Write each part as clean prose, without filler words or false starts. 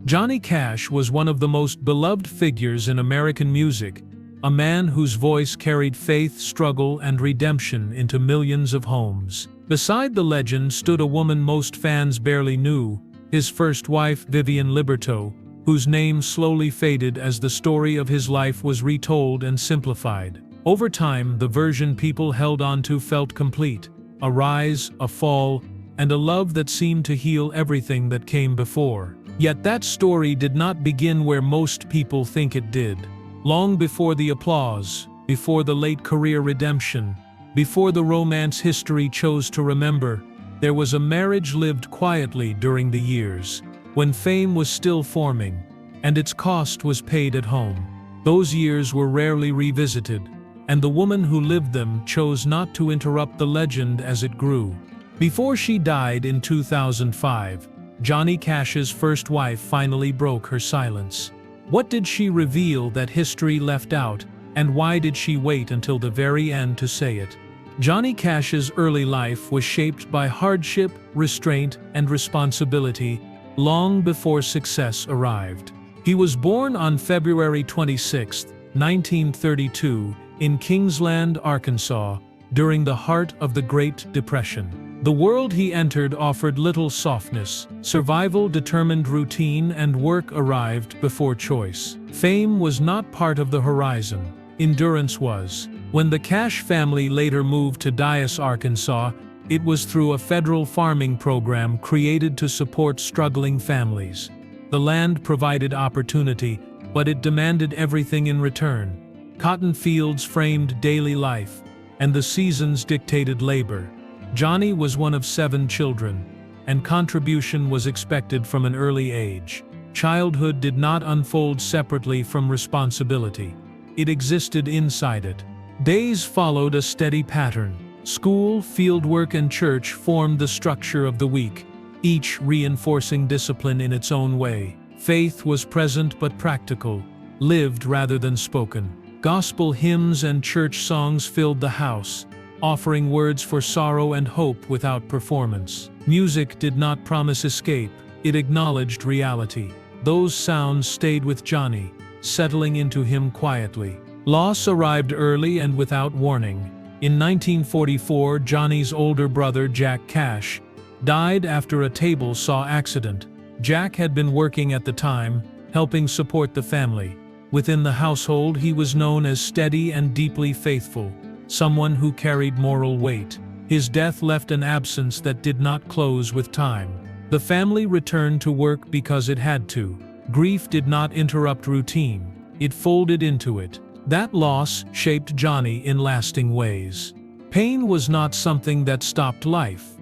Johnny Cash was one of the most beloved figures in American music, a man whose voice carried faith, struggle, and redemption into millions of homes. Beside the legend stood a woman most fans barely knew, his first wife, Vivian Liberto, whose name slowly faded as the story of his life was retold and simplified. Over time, the version people held onto felt complete: a rise, a fall, and a love that seemed to heal everything that came before. Yet that story did not begin where most people think it did. Long before the applause, before the late career redemption, before the romance history chose to remember, there was a marriage lived quietly during the years, when fame was still forming, and its cost was paid at home. Those years were rarely revisited, and the woman who lived them chose not to interrupt the legend as it grew. Before she died in 2005, Johnny Cash's first wife finally broke her silence. What did she reveal that history left out, and why did she wait until the very end to say it? Johnny Cash's early life was shaped by hardship, restraint, and responsibility long before success arrived. He was born on February 26, 1932, in Kingsland, Arkansas, during the heart of the Great Depression. The world he entered offered little softness. Survival determined routine, and work arrived before choice. Fame was not part of the horizon. Endurance was. When the Cash family later moved to Dyess, Arkansas, it was through a federal farming program created to support struggling families. The land provided opportunity, but it demanded everything in return. Cotton fields framed daily life, and the seasons dictated labor. Johnny was one of 7 children, and contribution was expected from an early age. Childhood did not unfold separately from responsibility. It existed inside it. Days followed a steady pattern. School, fieldwork, and church formed the structure of the week, each reinforcing discipline in its own way. Faith was present but practical, lived rather than spoken. Gospel hymns and church songs filled the house, offering words for sorrow and hope without performance. Music did not promise escape, it acknowledged reality. Those sounds stayed with Johnny, settling into him quietly. Loss arrived early and without warning. In 1944, Johnny's older brother, Jack Cash, died after a table saw accident. Jack had been working at the time, helping support the family. Within the household, he was known as steady and deeply faithful, someone who carried moral weight. His death left an absence that did not close with time. The family returned to work because it had to. Grief did not interrupt routine, it folded into it. That loss shaped Johnny in lasting ways. Pain was not something that stopped life.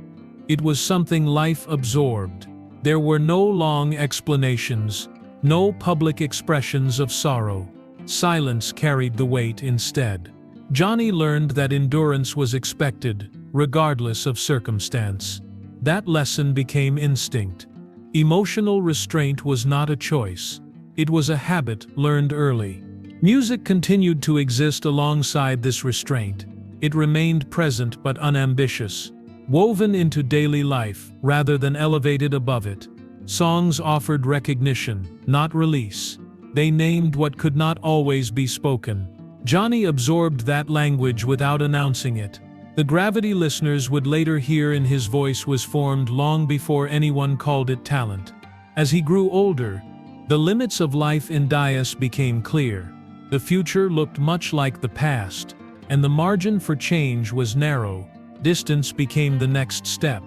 It was something life absorbed. There were no long explanations, no public expressions of sorrow. Silence carried the weight instead. Johnny learned that endurance was expected, regardless of circumstance. That lesson became instinct. Emotional restraint was not a choice. It was a habit learned early. Music continued to exist alongside this restraint. It remained present but unambitious, woven into daily life rather than elevated above it. Songs offered recognition, not release. They named what could not always be spoken. Johnny absorbed that language without announcing it. The gravity listeners would later hear in his voice was formed long before anyone called it talent. As he grew older, the limits of life in Dyess became clear. The future looked much like the past, and the margin for change was narrow. Distance became the next step.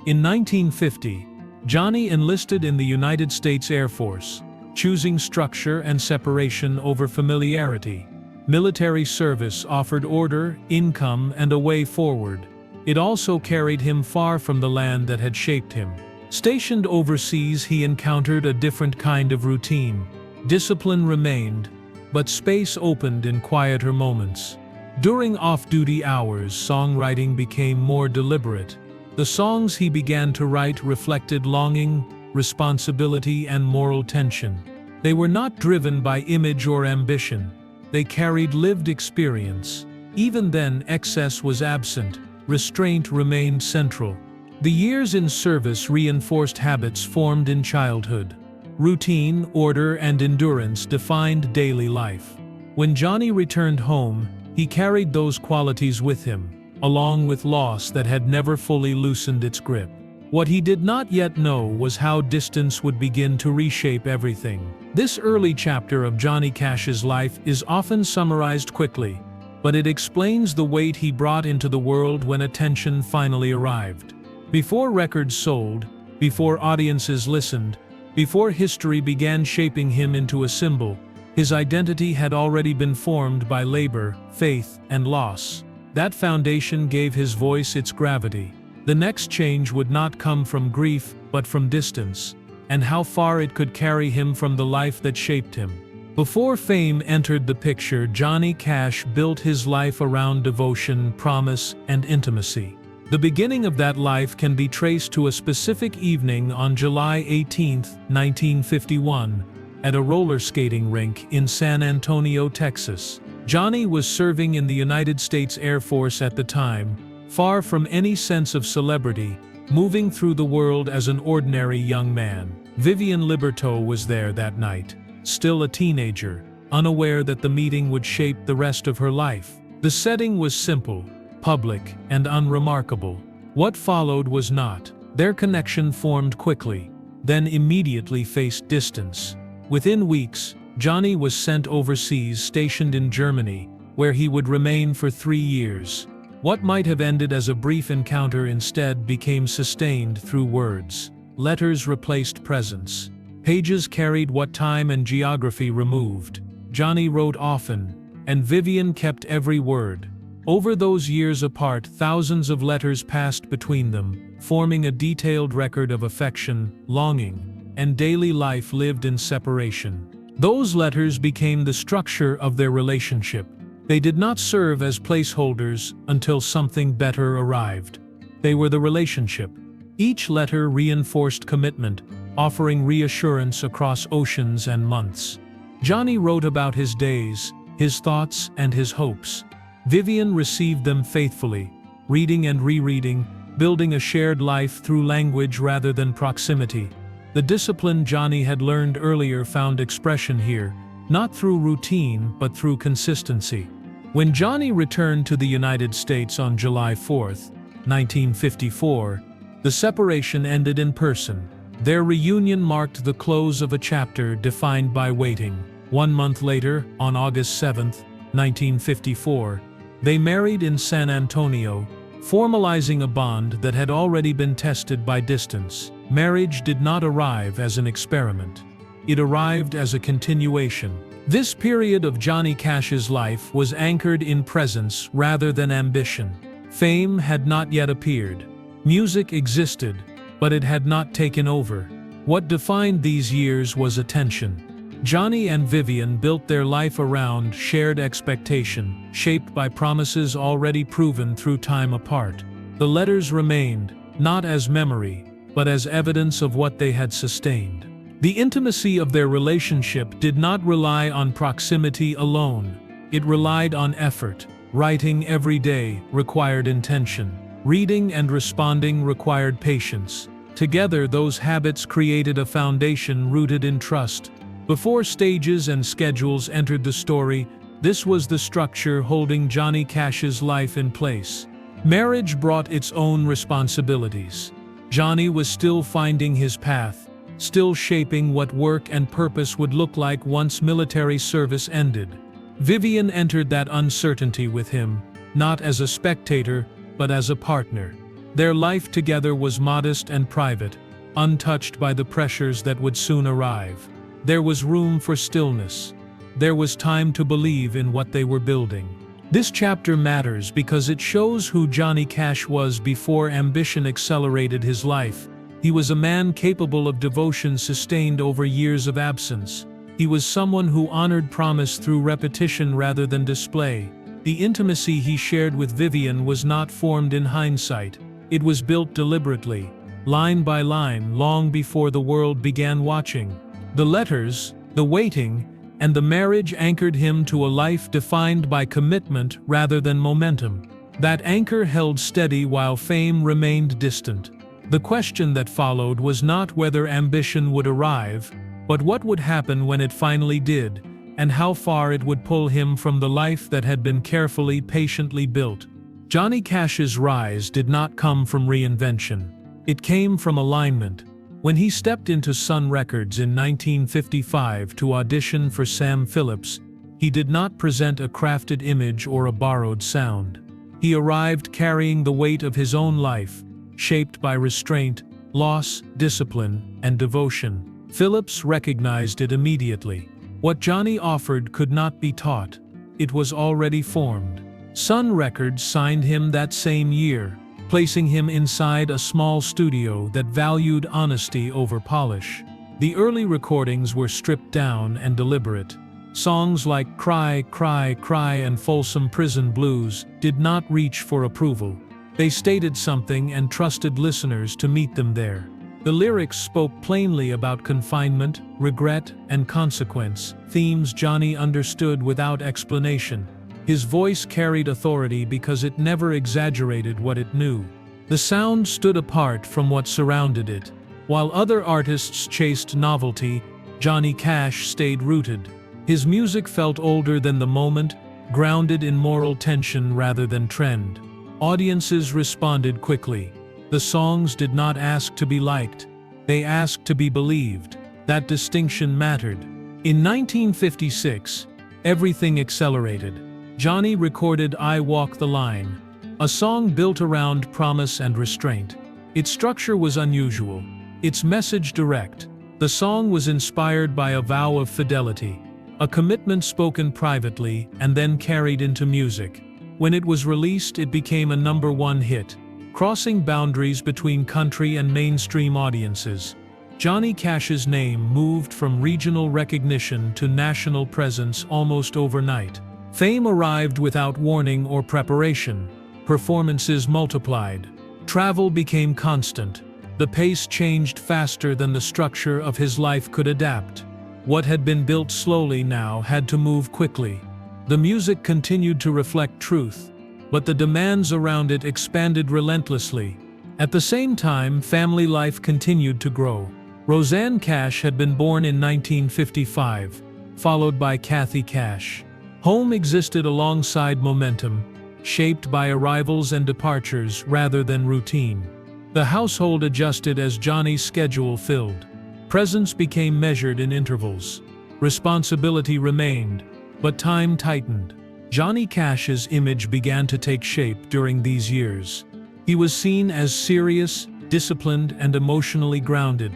In 1950, Johnny enlisted in the United States Air Force, choosing structure and separation over familiarity. Military service offered order, income, and a way forward. It also carried him far from the land that had shaped him. Stationed overseas, he encountered a different kind of routine. Discipline remained, but space opened in quieter moments. During off-duty hours, songwriting became more deliberate. The songs he began to write reflected longing, responsibility, and moral tension. They were not driven by image or ambition. They carried lived experience. Even then, excess was absent. Restraint remained central. The years in service reinforced habits formed in childhood. Routine, order, and endurance defined daily life. When Johnny returned home, he carried those qualities with him, along with loss that had never fully loosened its grip. What he did not yet know was how distance would begin to reshape everything. This early chapter of Johnny Cash's life is often summarized quickly, but it explains the weight he brought into the world when attention finally arrived. Before records sold, before audiences listened, before history began shaping him into a symbol, his identity had already been formed by labor, faith, and loss. That foundation gave his voice its gravity. The next change would not come from grief, but from distance, and how far it could carry him from the life that shaped him. Before fame entered the picture, Johnny Cash built his life around devotion, promise, and intimacy. The beginning of that life can be traced to a specific evening on July 18, 1951, at a roller skating rink in San Antonio, Texas. Johnny was serving in the United States Air Force at the time, far from any sense of celebrity, moving through the world as an ordinary young man. Vivian Liberto was there that night, still a teenager, unaware that the meeting would shape the rest of her life. The setting was simple, public, and unremarkable. What followed was not. Their connection formed quickly, then immediately faced distance. Within weeks, Johnny was sent overseas, stationed in Germany, where he would remain for 3 years. What might have ended as a brief encounter instead became sustained through words. Letters replaced presence. Pages carried what time and geography removed. Johnny wrote often, and Vivian kept every word. Over those years apart, thousands of letters passed between them, forming a detailed record of affection, longing, and daily life lived in separation. Those letters became the structure of their relationship. They did not serve as placeholders until something better arrived. They were the relationship. Each letter reinforced commitment, offering reassurance across oceans and months. Johnny wrote about his days, his thoughts, and his hopes. Vivian received them faithfully, reading and rereading, building a shared life through language rather than proximity. The discipline Johnny had learned earlier found expression here, not through routine but through consistency. When Johnny returned to the United States on July 4, 1954, the separation ended in person. Their reunion marked the close of a chapter defined by waiting. 1 month later, on August 7, 1954, they married in San Antonio, formalizing a bond that had already been tested by distance. Marriage did not arrive as an experiment. It arrived as a continuation. This period of Johnny Cash's life was anchored in presence rather than ambition. Fame had not yet appeared. Music existed, but it had not taken over. What defined these years was attention. Johnny and Vivian built their life around shared expectation, shaped by promises already proven through time apart. The letters remained, not as memory, but as evidence of what they had sustained. The intimacy of their relationship did not rely on proximity alone. It relied on effort. Writing every day required intention. Reading and responding required patience. Together, those habits created a foundation rooted in trust. Before stages and schedules entered the story, this was the structure holding Johnny Cash's life in place. Marriage brought its own responsibilities. Johnny was still finding his path, still shaping what work and purpose would look like once military service ended. Vivian entered that uncertainty with him, not as a spectator, but as a partner. Their life together was modest and private, untouched by the pressures that would soon arrive. There was room for stillness. There was time to believe in what they were building. This chapter matters because it shows who Johnny Cash was before ambition accelerated his life. He was a man capable of devotion sustained over years of absence. He was someone who honored promise through repetition rather than display. The intimacy he shared with Vivian was not formed in hindsight. It was built deliberately, line by line, long before the world began watching. The letters, the waiting, and the marriage anchored him to a life defined by commitment rather than momentum. That anchor held steady while fame remained distant. The question that followed was not whether ambition would arrive, But what would happen when it finally did, and how far it would pull him from the life that had been carefully, patiently built? Johnny Cash's rise did not come from reinvention. It came from alignment. When he stepped into Sun Records in 1955 to audition for Sam Phillips, he did not present a crafted image or a borrowed sound. He arrived carrying the weight of his own life, shaped by restraint, loss, discipline, and devotion. Phillips recognized it immediately. What Johnny offered could not be taught. It was already formed. Sun Records signed him that same year, placing him inside a small studio that valued honesty over polish. The early recordings were stripped down and deliberate. Songs like Cry, Cry, Cry and Folsom Prison Blues did not reach for approval. They stated something and trusted listeners to meet them there. The lyrics spoke plainly about confinement, regret, and consequence, themes Johnny understood without explanation. His voice carried authority because it never exaggerated what it knew. The sound stood apart from what surrounded it. While other artists chased novelty, Johnny Cash stayed rooted. His music felt older than the moment, grounded in moral tension rather than trend. Audiences responded quickly. The songs did not ask to be liked. They asked to be believed. That distinction mattered. In 1956, everything accelerated. Johnny recorded I Walk the Line, a song built around promise and restraint. Its structure was unusual, its message direct. The song was inspired by a vow of fidelity, a commitment spoken privately and then carried into music. When it was released, it became a #1 hit, crossing boundaries between country and mainstream audiences. Johnny Cash's name moved from regional recognition to national presence almost overnight. Fame arrived without warning or preparation. Performances multiplied. Travel became constant. The pace changed faster than the structure of his life could adapt. What had been built slowly now had to move quickly. The music continued to reflect truth, but the demands around it expanded relentlessly. At the same time, family life continued to grow. Rosanne Cash had been born in 1955, followed by Kathy Cash. Home existed alongside momentum, shaped by arrivals and departures rather than routine. The household adjusted as Johnny's schedule filled. Presence became measured in intervals. Responsibility remained, but time tightened. Johnny Cash's image began to take shape during these years. He was seen as serious, disciplined, and emotionally grounded.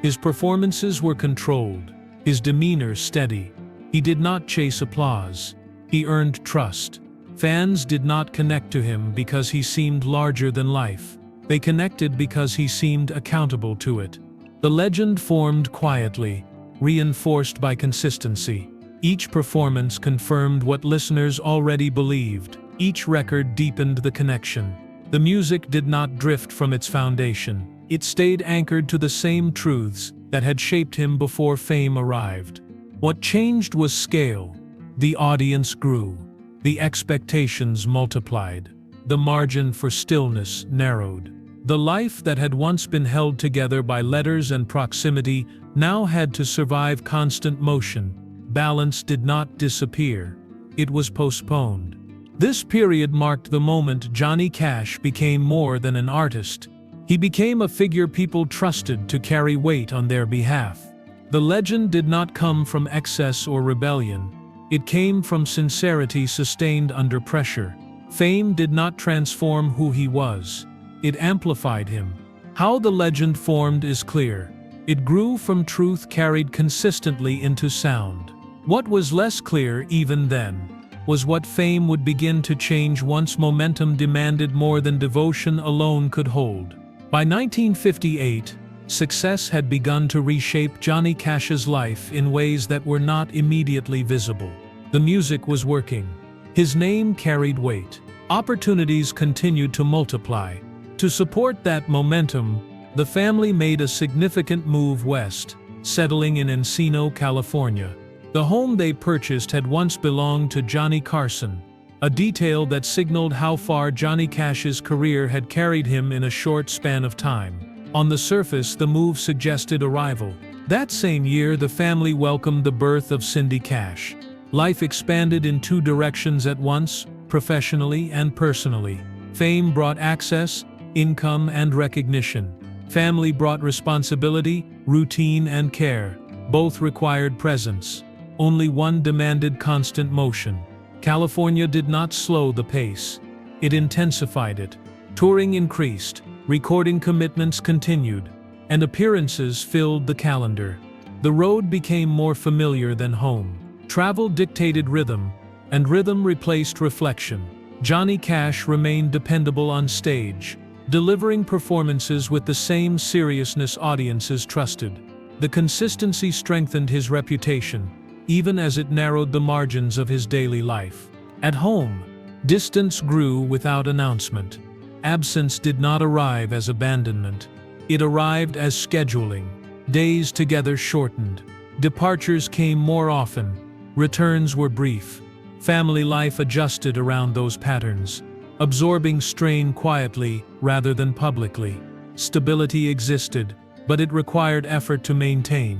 His performances were controlled, his demeanor steady. He did not chase applause. He earned trust. Fans did not connect to him because he seemed larger than life. They connected because he seemed accountable to it. The legend formed quietly, reinforced by consistency. Each performance confirmed what listeners already believed. Each record deepened the connection. The music did not drift from its foundation. It stayed anchored to the same truths that had shaped him before fame arrived. What changed was scale. The audience grew. The expectations multiplied. The margin for stillness narrowed. The life that had once been held together by letters and proximity now had to survive constant motion. Balance did not disappear. It was postponed. This period marked the moment Johnny Cash became more than an artist. He became a figure people trusted to carry weight on their behalf. The legend did not come from excess or rebellion. It came from sincerity sustained under pressure. Fame did not transform who he was. It amplified him. How the legend formed is clear. It grew from truth carried consistently into sound. What was less clear even then was what fame would begin to change once momentum demanded more than devotion alone could hold. By 1958, success had begun to reshape Johnny Cash's life in ways that were not immediately visible. The music was working. His name carried weight. Opportunities continued to multiply. To support that momentum, the family made a significant move west, settling in Encino, California. The home they purchased had once belonged to Johnny Carson, a detail that signaled how far Johnny Cash's career had carried him in a short span of time. On the surface, the move suggested arrival. That same year, the family welcomed the birth of Cindy Cash. Life expanded in two directions at once, professionally and personally. Fame brought access, income, and recognition. Family brought responsibility, routine, and care. Both required presence. Only one demanded constant motion. California did not slow the pace. It intensified it. Touring increased, recording commitments continued, and appearances filled the calendar. The road became more familiar than home. Travel dictated rhythm, and rhythm replaced reflection. Johnny Cash remained dependable on stage, delivering performances with the same seriousness audiences trusted. The consistency strengthened his reputation, even as it narrowed the margins of his daily life. At home, distance grew without announcement. Absence did not arrive as abandonment. It arrived as scheduling. Days together shortened. Departures came more often. Returns were brief. Family life adjusted around those patterns, absorbing strain quietly rather than publicly. Stability existed, but it required effort to maintain.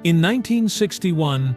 In 1961,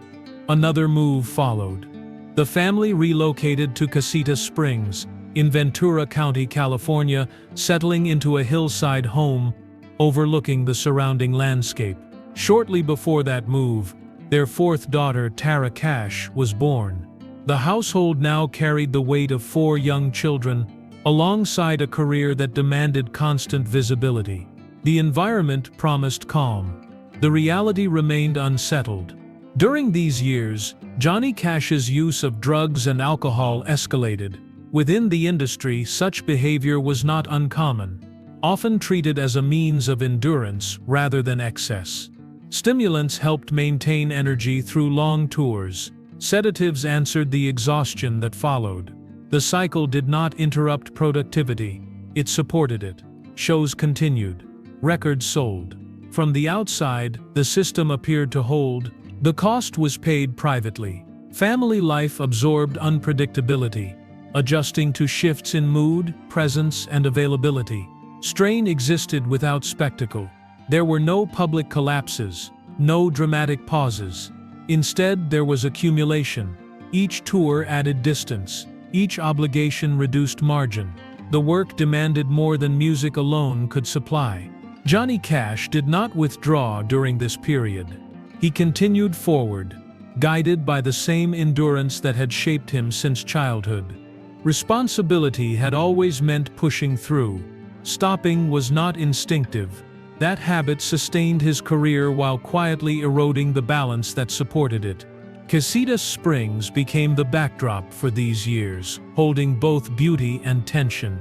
another move followed. The family relocated to Casitas Springs, in Ventura County, California, settling into a hillside home overlooking the surrounding landscape. Shortly before that move, their fourth daughter, Tara Cash, was born. The household now carried the weight of 4 young children, alongside a career that demanded constant visibility. The environment promised calm. The reality remained unsettled. During these years, Johnny Cash's use of drugs and alcohol escalated. Within the industry, such behavior was not uncommon, often treated as a means of endurance rather than excess. Stimulants helped maintain energy through long tours. Sedatives answered the exhaustion that followed. The cycle did not interrupt productivity, it supported it. Shows continued. Records sold. From the outside, the system appeared to hold. The cost was paid privately. Family life absorbed unpredictability, adjusting to shifts in mood, presence, and availability. Strain existed without spectacle. There were no public collapses, no dramatic pauses. Instead, there was accumulation. Each tour added distance. Each obligation reduced margin. The work demanded more than music alone could supply. Johnny Cash did not withdraw during this period. He continued forward, guided by the same endurance that had shaped him since childhood. Responsibility had always meant pushing through. Stopping was not instinctive. That habit sustained his career while quietly eroding the balance that supported it. Casitas Springs became the backdrop for these years, holding both beauty and tension.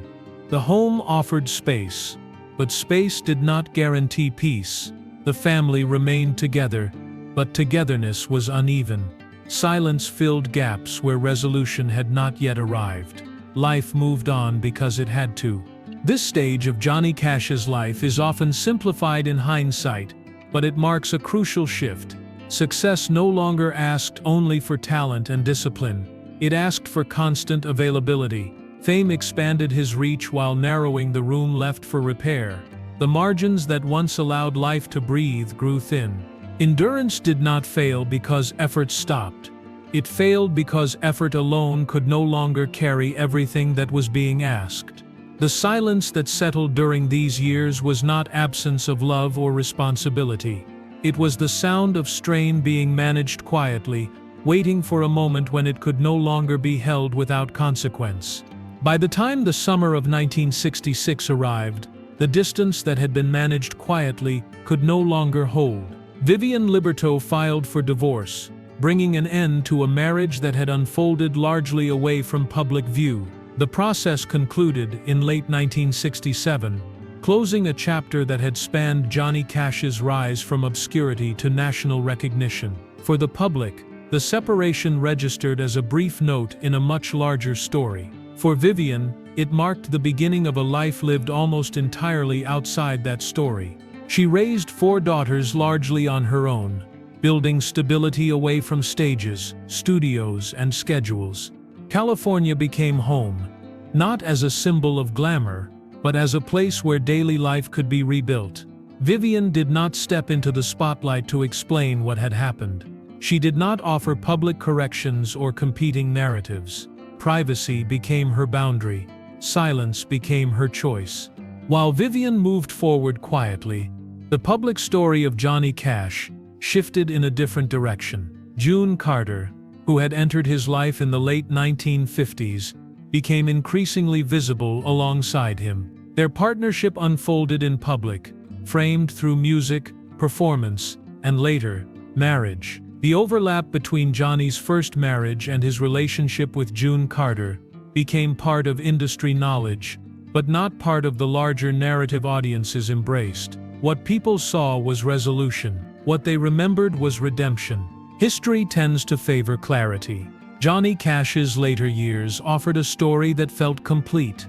The home offered space, but space did not guarantee peace. The family remained together, but togetherness was uneven. Silence filled gaps where resolution had not yet arrived. Life moved on because it had to. This stage of Johnny Cash's life is often simplified in hindsight, but it marks a crucial shift. Success no longer asked only for talent and discipline. It asked for constant availability. Fame expanded his reach while narrowing the room left for repair. The margins that once allowed life to breathe grew thin. Endurance did not fail because effort stopped. It failed because effort alone could no longer carry everything that was being asked. The silence that settled during these years was not absence of love or responsibility. It was the sound of strain being managed quietly, waiting for a moment when it could no longer be held without consequence. By the time the summer of 1966 arrived, the distance that had been managed quietly could no longer hold. Vivian Liberto filed for divorce, bringing an end to a marriage that had unfolded largely away from public view. The process concluded in late 1967, closing a chapter that had spanned Johnny Cash's rise from obscurity to national recognition. For the public, the separation registered as a brief note in a much larger story. For Vivian, it marked the beginning of a life lived almost entirely outside that story. She raised 4 daughters largely on her own, building stability away from stages, studios, and schedules. California became home, not as a symbol of glamour, but as a place where daily life could be rebuilt. Vivian did not step into the spotlight to explain what had happened. She did not offer public corrections or competing narratives. Privacy became her boundary. Silence became her choice. While Vivian moved forward quietly, the public story of Johnny Cash shifted in a different direction. June Carter, who had entered his life in the late 1950s, became increasingly visible alongside him. Their partnership unfolded in public, framed through music, performance, and later, marriage. The overlap between Johnny's first marriage and his relationship with June Carter became part of industry knowledge, but not part of the larger narrative audiences embraced. What people saw was resolution. What they remembered was redemption. History tends to favor clarity. Johnny Cash's later years offered a story that felt complete.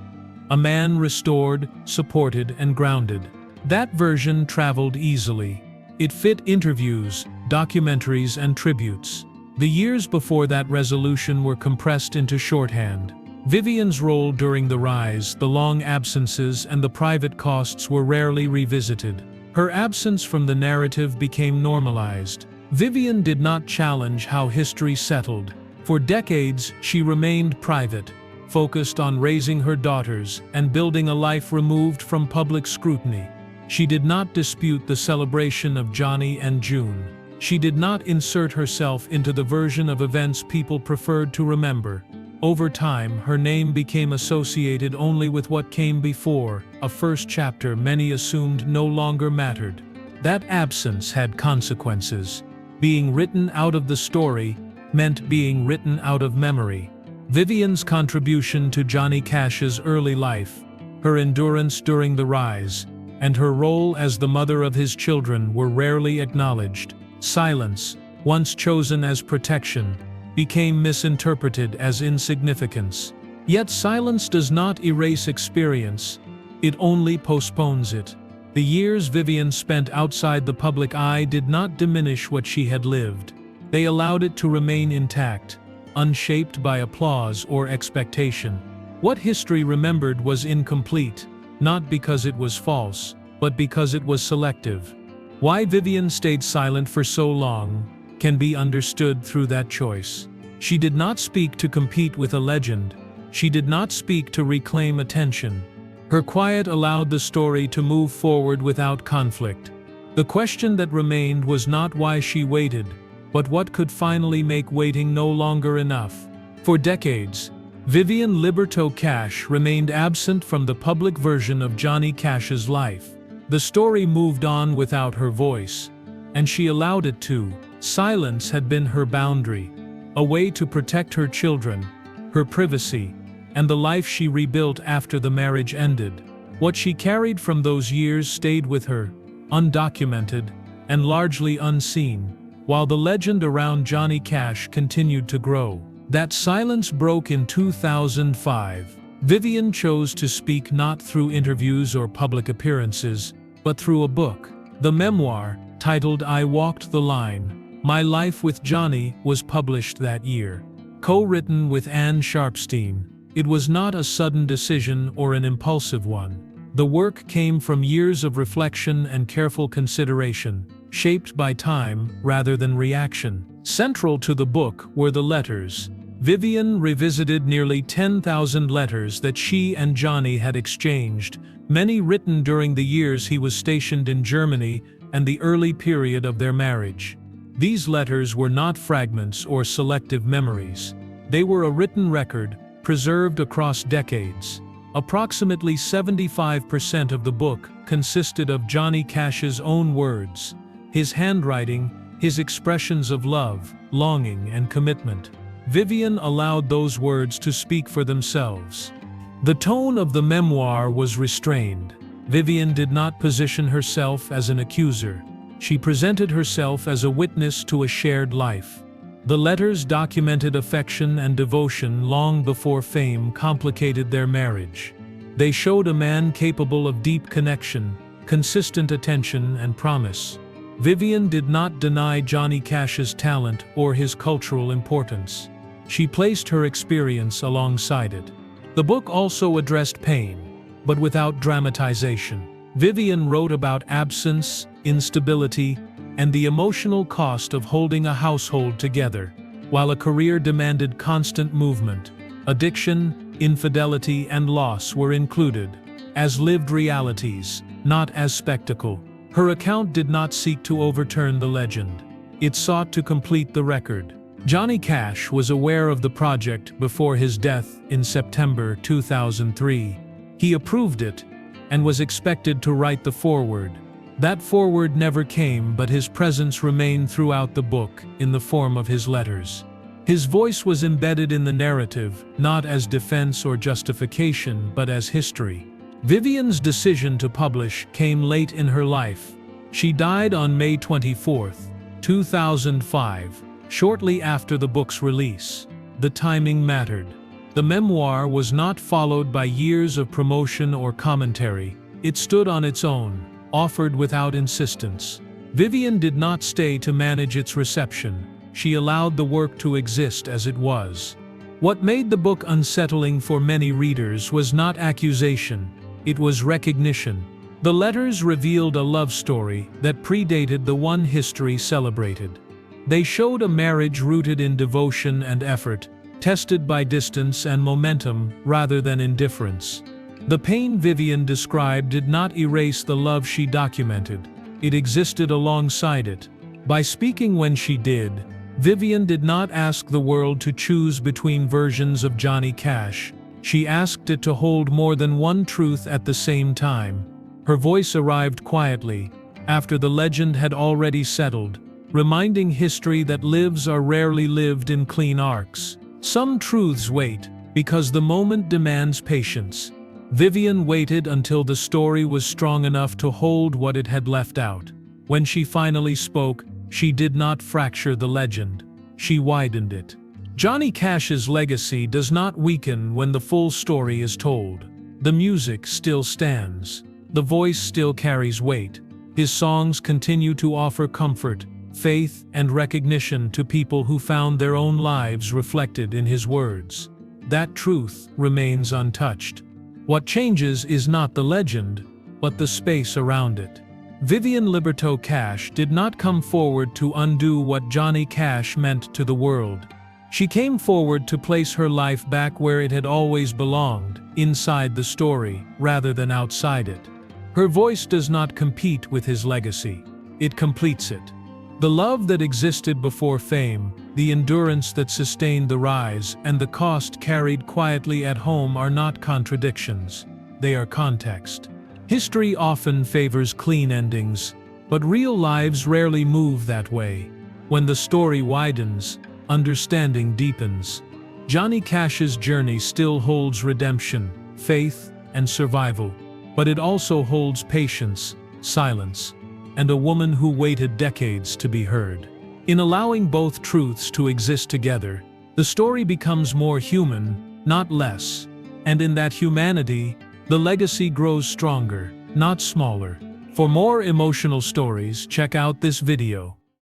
A man restored, supported, and grounded. That version traveled easily. It fit interviews, documentaries, and tributes. The years before that resolution were compressed into shorthand. Vivian's role during the rise, the long absences, and the private costs were rarely revisited. Her absence from the narrative became normalized. Vivian did not challenge how history settled. For decades, she remained private, focused on raising her daughters and building a life removed from public scrutiny. She did not dispute the celebration of Johnny and June. She did not insert herself into the version of events people preferred to remember. Over time, her name became associated only with what came before, a first chapter many assumed no longer mattered. That absence had consequences. Being written out of the story meant being written out of memory. Vivian's contribution to Johnny Cash's early life, her endurance during the rise, and her role as the mother of his children were rarely acknowledged. Silence, once chosen as protection, became misinterpreted as insignificance. Yet silence does not erase experience, it only postpones it. The years Vivian spent outside the public eye did not diminish what she had lived. They allowed it to remain intact, unshaped by applause or expectation. What history remembered was incomplete, not because it was false, but because it was selective. Why Vivian stayed silent for so long can be understood through that choice. She did not speak to compete with a legend. She did not speak to reclaim attention. Her quiet allowed the story to move forward without conflict. The question that remained was not why she waited, but what could finally make waiting no longer enough. For decades, Vivian Liberto Cash remained absent from the public version of Johnny Cash's life. The story moved on without her voice, and she allowed it to. Silence had been her boundary, a way to protect her children, her privacy, and the life she rebuilt after the marriage ended. What she carried from those years stayed with her, undocumented and largely unseen, while the legend around Johnny Cash continued to grow. That silence broke in 2005. Vivian chose to speak not through interviews or public appearances, but through a book. The memoir, titled I Walked the Line, My Life with Johnny, was published that year. Co-written with Anne Sharpstein, it was not a sudden decision or an impulsive one. The work came from years of reflection and careful consideration, shaped by time rather than reaction. Central to the book were the letters. Vivian revisited nearly 10,000 letters that she and Johnny had exchanged, many written during the years he was stationed in Germany and the early period of their marriage. These letters were not fragments or selective memories. They were a written record, preserved across decades. Approximately 75% of the book consisted of Johnny Cash's own words, his handwriting, his expressions of love, longing, and commitment. Vivian allowed those words to speak for themselves. The tone of the memoir was restrained. Vivian did not position herself as an accuser. She presented herself as a witness to a shared life. The letters documented affection and devotion long before fame complicated their marriage. They showed a man capable of deep connection, consistent attention, and promise. Vivian did not deny Johnny Cash's talent or his cultural importance. She placed her experience alongside it. The book also addressed pain, but without dramatization. Vivian wrote about absence, instability, and the emotional cost of holding a household together, while a career demanded constant movement. Addiction, infidelity, and loss were included, as lived realities, not as spectacle. Her account did not seek to overturn the legend. It sought to complete the record. Johnny Cash was aware of the project before his death in September 2003. He approved it and was expected to write the foreword. That foreword never came, but his presence remained throughout the book in the form of his letters. His voice was embedded in the narrative, not as defense or justification, but as history. Vivian's decision to publish came late in her life. She died on May 24, 2005, shortly after the book's release. The timing mattered. The memoir was not followed by years of promotion or commentary. It stood on its own, offered without insistence. Vivian did not stay to manage its reception. She allowed the work to exist as it was. What made the book unsettling for many readers was not accusation, it was recognition. The letters revealed a love story that predated the one history celebrated. They showed a marriage rooted in devotion and effort, tested by distance and momentum rather than indifference. The pain Vivian described did not erase the love she documented. It existed alongside it. By speaking when she did, Vivian did not ask the world to choose between versions of Johnny Cash. She asked it to hold more than one truth at the same time. Her voice arrived quietly, after the legend had already settled, reminding history that lives are rarely lived in clean arcs. Some truths wait, because the moment demands patience. Vivian waited until the story was strong enough to hold what it had left out. When she finally spoke, she did not fracture the legend. She widened it. Johnny Cash's legacy does not weaken when the full story is told. The music still stands. The voice still carries weight. His songs continue to offer comfort, faith, and recognition to people who found their own lives reflected in his words. That truth remains untouched. What changes is not the legend, but the space around it. Vivian Liberto Cash did not come forward to undo what Johnny Cash meant to the world. She came forward to place her life back where it had always belonged, inside the story, rather than outside it. Her voice does not compete with his legacy. It completes it. The love that existed before fame, the endurance that sustained the rise, and the cost carried quietly at home are not contradictions. They are context. History often favors clean endings, but real lives rarely move that way. When the story widens, understanding deepens. Johnny Cash's journey still holds redemption, faith, and survival, but it also holds patience, silence, and a woman who waited decades to be heard. In allowing both truths to exist together, the story becomes more human, not less, and in that humanity, the legacy grows stronger, not smaller. For more emotional stories, check out this video.